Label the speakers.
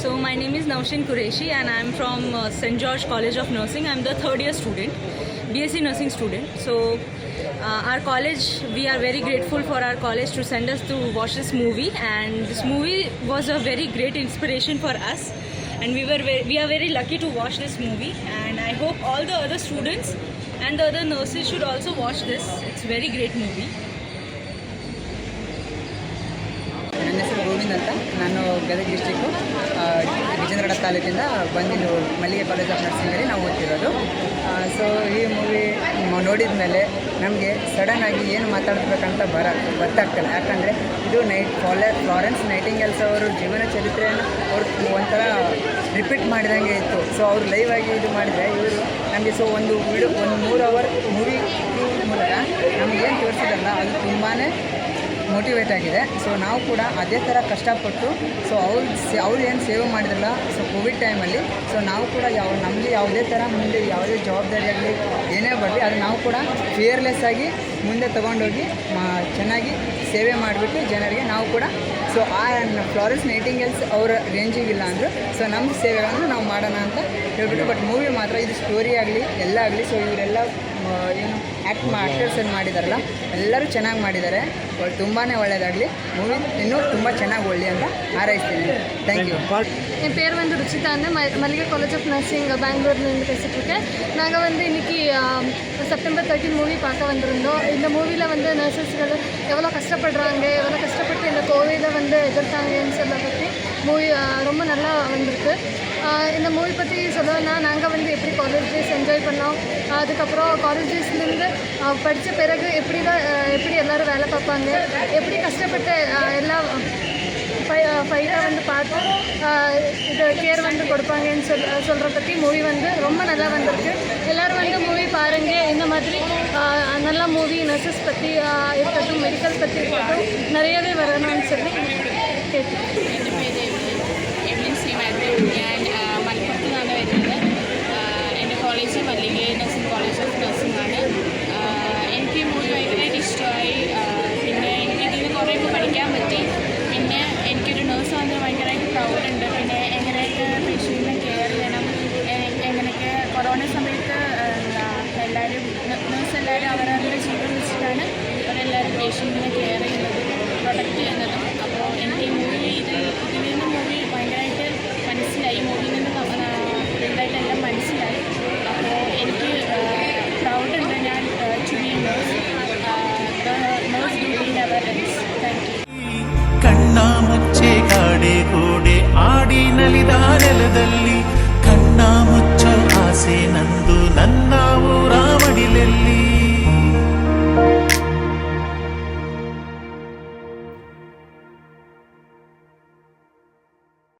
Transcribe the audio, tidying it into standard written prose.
Speaker 1: So my name is Naushin Qureshi and I am from St. George College of Nursing. I am the third year student, BSc Nursing student. So our college, we are very grateful for our college to send us to watch this movie, and this movie was a very great inspiration for us, and we are very lucky to watch this movie, and I hope all the other students and the other nurses should also watch this. It's a very great movie.
Speaker 2: ನನ್ನ ಹೆಸರು ಗೋವಿಂದ್ ಅಂತ. ನಾನು Gadag district Vijayanagara ತಾಲೂಕಿಂದ ಬಂದಿದ್ದು ಮಲ್ಲಿಗೆ college of ನರ್ಸಿಂಗಲ್ಲಿ ನಾವು ಓದ್ತಿರೋದು. So ಈ movie ನೋಡಿದ ಮೇಲೆ ನಮಗೆ ಸಡನ್ನಾಗಿ ಏನು ಮಾತಾಡಬೇಕಂತ ಗೊತ್ತಾಗ್ತಿಲ್ಲ. ಯಾಕಂದರೆ ಇದು ಫ್ಲಾರೆನ್ಸ್ ನೈಟಿಂಗೇಲ್ಸ್ ಅವರು ಜೀವನ ಚರಿತ್ರೆಯನ್ನು ಅವರು ಒಂಥರ ರಿಪೀಟ್ ಮಾಡಿದಂಗೆ ಇತ್ತು. ಸೊ ಅವರು ಲೈವ್ ಆಗಿ ಇದು ಮಾಡಿದರೆ ಇವರು ನಮಗೆ ಒಂದು 3 ಅವರ್ ಮೂವಿ ಮೂಲಕ ನಮಗೇನು ತೋರಿಸಿದಲ್ಲ ಅದು ತುಂಬಾ ಮೋಟಿವೇಟ್ ಆಗಿದೆ. ಸೊ ನಾವು ಕೂಡ ಅದೇ ಥರ ಕಷ್ಟಪಟ್ಟು ಸೊ ಅವ್ರು ಏನು ಸೇವೆ ಮಾಡಿದ್ರಲ್ಲ ಸೊ ಕೋವಿಡ್ ಟೈಮಲ್ಲಿ, ಸೊ ನಾವು ಕೂಡ ನಮಗೆ ಯಾವುದೇ ಥರ ಮುಂದೆ ಯಾವುದೇ ಜವಾಬ್ದಾರಿ ಆಗಲಿ ಏನೇ ಬರಲಿ ಅದು ನಾವು ಕೂಡ ಫಿಯರ್ಲೆಸ್ ಆಗಿ ಮುಂದೆ ತೊಗೊಂಡೋಗಿ ಚೆನ್ನಾಗಿ ಸೇವೆ ಮಾಡಿಬಿಟ್ಟು ಜನರಿಗೆ ನಾವು ಕೂಡ ಸೊ ಫ್ಲಾರೆನ್ಸ್ ನೈಟಿಂಗೇಲ್ಸ್ ಅವರ ರೇಂಜಿಗಿಲ್ಲ ಅಂದರು ಸೊ ನಮ್ಮ ಸೇವೆಗಳನ್ನು ನಾವು ಮಾಡೋಣ ಅಂತ ಹೇಳ್ಬಿಟ್ಟು. ಬಟ್ ಮೂವಿ ಮಾತ್ರ ಇದು ಸ್ಟೋರಿ ಆಗಲಿ ಎಲ್ಲ ಆಗಲಿ ಸೊ ಇವರೆಲ್ಲ ಏನು ಆ್ಯಕ್ಟರ್ಸ್ ಏನು ಮಾಡಿದಾರಲ್ಲ ಎಲ್ಲರೂ ಚೆನ್ನಾಗಿ ಮಾಡಿದ್ದಾರೆ. ತುಂಬಾ ಒಳ್ಳೆಯದಾಗಲಿ, ಮೂವಿ ಇನ್ನೂ ತುಂಬ ಚೆನ್ನಾಗಿ ಒಳ್ಳೆ ಅಂತ ಹಾರೈಸ್ತೀನಿ. Thank you.
Speaker 3: என் பேர் வந்து ருச்சிதா. மல்லிகை காலேஜ் ஆஃப் நர்சிங் பெங்களூர்லேருந்து பேசிகிட்டு இருக்கேன். நாங்கள் வந்து இன்றைக்கி செப்டம்பர் 13 மூவி பார்க்க வந்திருந்தோம். இந்த மூவியில் வந்து நர்சஸ்கள் எவ்வளோ கஷ்டப்படுறாங்க, எவ்வளோ கஷ்டப்பட்டு இந்த கோவிடை வந்து எதிர்த்தாங்கன்னு சொல்ல பற்றி மூவி ரொம்ப நல்லா வந்திருக்கு. இந்த மூவி பற்றி சொல்லணும்னா நாங்கள் வந்து எப்படி காலேஜ் டேஸ் என்ஜாய் பண்ணோம், அதுக்கப்புறம் காலேஜ் டேஸ்லேருந்து படித்த பிறகு எப்படி எல்லோரும் வேலை பார்ப்பாங்க, எப்படி கஷ்டப்பட்டு எல்லாம் ஃபைட்டாக வந்து பார்த்து இது கேர் வந்து கொடுப்பாங்கன்னு சொல்கிற பற்றி மூவி வந்து ரொம்ப நல்லா வந்திருக்கு. எல்லோரும் வந்து மூவி பாருங்கள். இந்த மாதிரி நல்ல மூவி நர்சஸ் பற்றி இருக்கட்டும், மெடிக்கல் பற்றி இருக்கட்டும் நிறையவே வரணும்னு சொல்லி கேட்டுக்கிறேன்.
Speaker 4: ഞാൻ മലപ്പുറത്ത് നിന്നാണ് വരുന്നത്. എൻ്റെ college Mallige nursing college of nursing ആണ്. എനിക്ക് ഈ മൂവി ഭയങ്കരമായിട്ട് ഇഷ്ടമായി. പിന്നെ എനിക്കിതിൽ കുറേയൊക്കെ പഠിക്കാൻ പറ്റി. പിന്നെ എനിക്കൊരു നേഴ്സാണെന്ന് ഭയങ്കരമായിട്ട് പ്രൗഡുണ്ട്. പിന്നെ എങ്ങനെയൊക്കെ പേഷ്യൻറ്റിനെ കെയർ ചെയ്യണം, എങ്ങനെയൊക്കെ കൊറോണ സമയത്ത് എല്ലാവരും നേഴ്സ് എല്ലാവരും അവരവരുടെ ജീവിതം വെച്ചിട്ടാണ് അവരെല്ലാവരും പേഷ്യൻറ്റിനെ കെയർ